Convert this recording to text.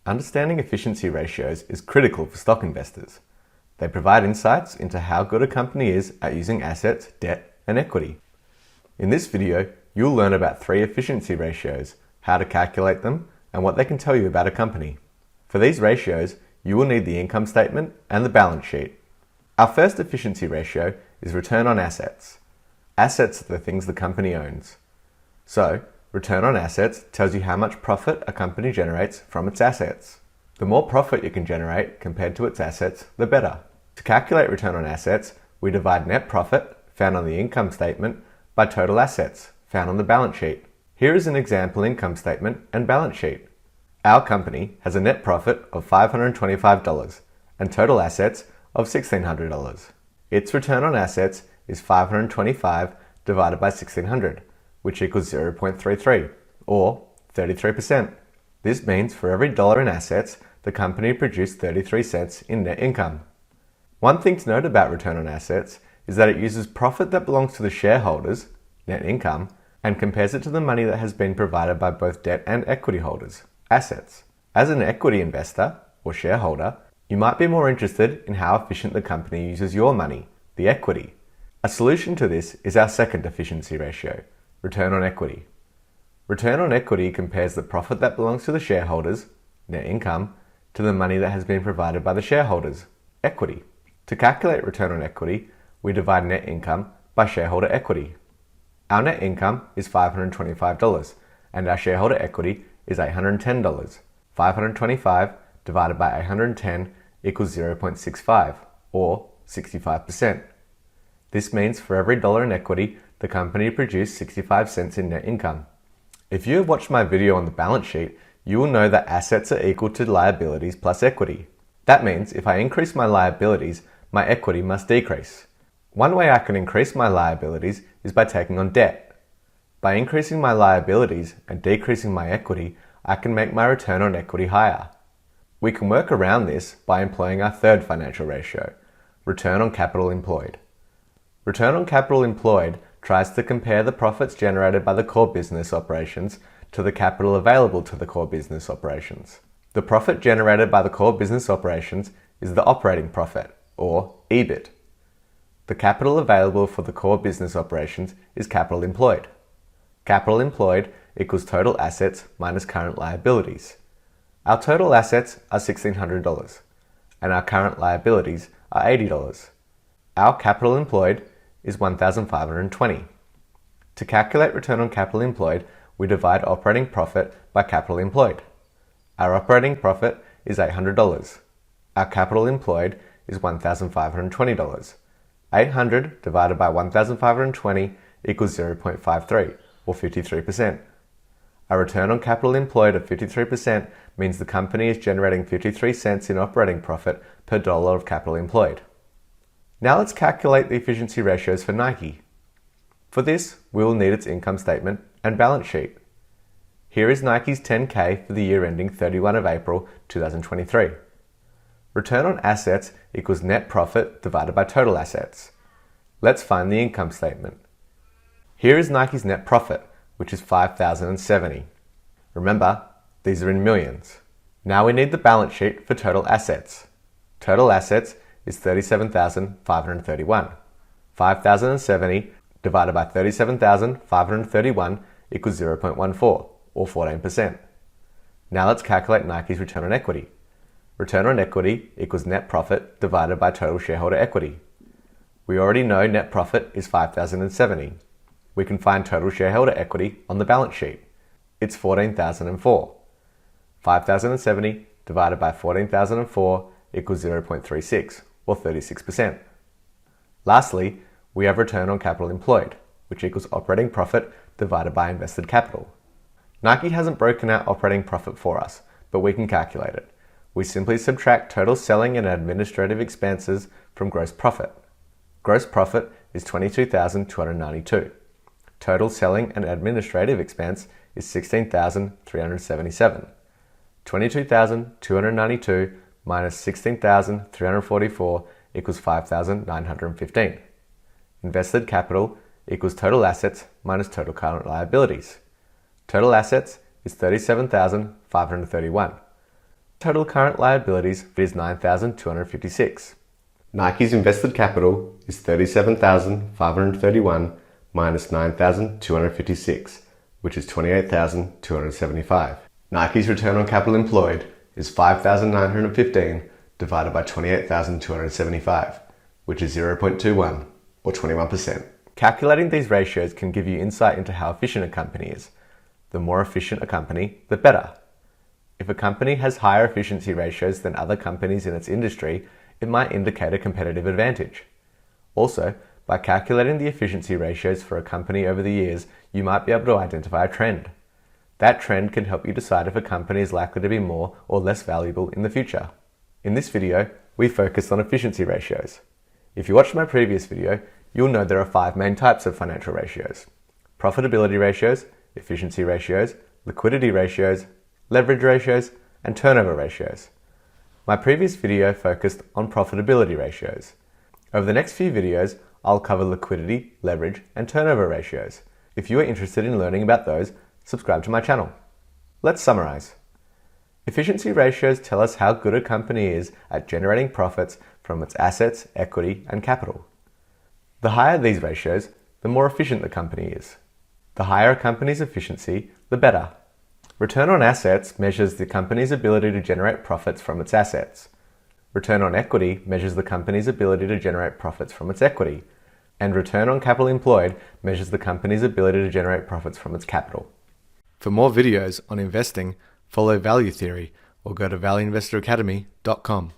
Understanding efficiency ratios is critical for stock investors. They provide insights into how good a company is at using assets, debt, and equity. In this video, you'll learn about 3 efficiency ratios, how to calculate them, and what they can tell you about a company. For these ratios, you will need the income statement and the balance sheet. Our first efficiency ratio is return on assets. Assets are the things the company owns. So, return on assets tells you how much profit a company generates from its assets. The more profit you can generate compared to its assets, the better. To calculate return on assets, we divide net profit, found on the income statement, by total assets, found on the balance sheet. Here is an example income statement and balance sheet. Our company has a net profit of $525 and total assets of $1,600. Its return on assets is 525 divided by 1,600, which equals 0.33, or 33%. This means for every dollar in assets, the company produced 33 cents in net income. One thing to note about return on assets is that it uses profit that belongs to the shareholders, net income, and compares it to the money that has been provided by both debt and equity holders, assets. As an equity investor, or shareholder, you might be more interested in how efficient the company uses your money, the equity. A solution to this is our second efficiency ratio, return on equity. Return on equity compares the profit that belongs to the shareholders, net income, to the money that has been provided by the shareholders, equity. To calculate return on equity, we divide net income by shareholder equity. Our net income is $525 and our shareholder equity is $810. 525 divided by 810 equals 0.65, or 65%. This means for every dollar in equity, the company produced 65 cents in net income. If you have watched my video on the balance sheet, you will know that assets are equal to liabilities plus equity. That means if I increase my liabilities, my equity must decrease. One way I can increase my liabilities is by taking on debt. By increasing my liabilities and decreasing my equity, I can make my return on equity higher. We can work around this by employing our third financial ratio, return on capital employed. Return on capital employed tries to compare the profits generated by the core business operations to the capital available to the core business operations. The profit generated by the core business operations is the operating profit, or EBIT. The capital available for the core business operations is capital employed. Capital employed equals total assets minus current liabilities. Our total assets are $1,600 and our current liabilities are $80. Our capital employed is $1,520. To calculate return on capital employed, we divide operating profit by capital employed. Our operating profit is $800. Our capital employed is $1,520. 800 divided by 1,520 equals 0.53, or 53%. A return on capital employed of 53% means the company is generating 53 cents in operating profit per dollar of capital employed. Now let's calculate the efficiency ratios for Nike. For this, we will need its income statement and balance sheet. Here is Nike's 10K for the year ending 31 of April 2023. Return on assets equals net profit divided by total assets. Let's find the income statement. Here is Nike's net profit, which is $5,070. Remember, these are in millions. Now we need the balance sheet for total assets. Total assets is $37,531. 5,070 divided by 37,531 equals 0.14, or 14%. Now let's calculate Nike's return on equity. Return on equity equals net profit divided by total shareholder equity. We already know net profit is $5,070. We can find total shareholder equity on the balance sheet. It's $14,004. 5,070 divided by 14,004 equals 0.36, or 36%. Lastly, we have return on capital employed, which equals operating profit divided by invested capital. Nike hasn't broken out operating profit for us, but we can calculate it. We simply subtract total selling and administrative expenses from gross profit. Gross profit is $22,292. Total selling and administrative expense is $16,377. 22,292 minus 16,344 equals 5,915. Invested capital equals total assets minus total current liabilities. Total assets is 37,531. Total current liabilities is $9,256. Nike's invested capital is $37,531 minus $9,256, which is $28,275. Nike's return on capital employed is $5,915 divided by $28,275, which is 0.21 or 21%. Calculating these ratios can give you insight into how efficient a company is. The more efficient a company, the better. If a company has higher efficiency ratios than other companies in its industry, it might indicate a competitive advantage. Also, by calculating the efficiency ratios for a company over the years, you might be able to identify a trend. That trend can help you decide if a company is likely to be more or less valuable in the future. In this video, we focused on efficiency ratios. If you watched my previous video, you'll know there are 5 main types of financial ratios: profitability ratios, efficiency ratios, liquidity ratios, leverage ratios, and turnover ratios. My previous video focused on profitability ratios. Over the next few videos, I'll cover liquidity, leverage, and turnover ratios. If you are interested in learning about those, subscribe to my channel. Let's summarize. Efficiency ratios tell us how good a company is at generating profits from its assets, equity, and capital. The higher these ratios, the more efficient the company is. The higher a company's efficiency, the better. Return on assets measures the company's ability to generate profits from its assets. Return on equity measures the company's ability to generate profits from its equity. And return on capital employed measures the company's ability to generate profits from its capital. For more videos on investing, follow Value Theory or go to valueinvestoracademy.com.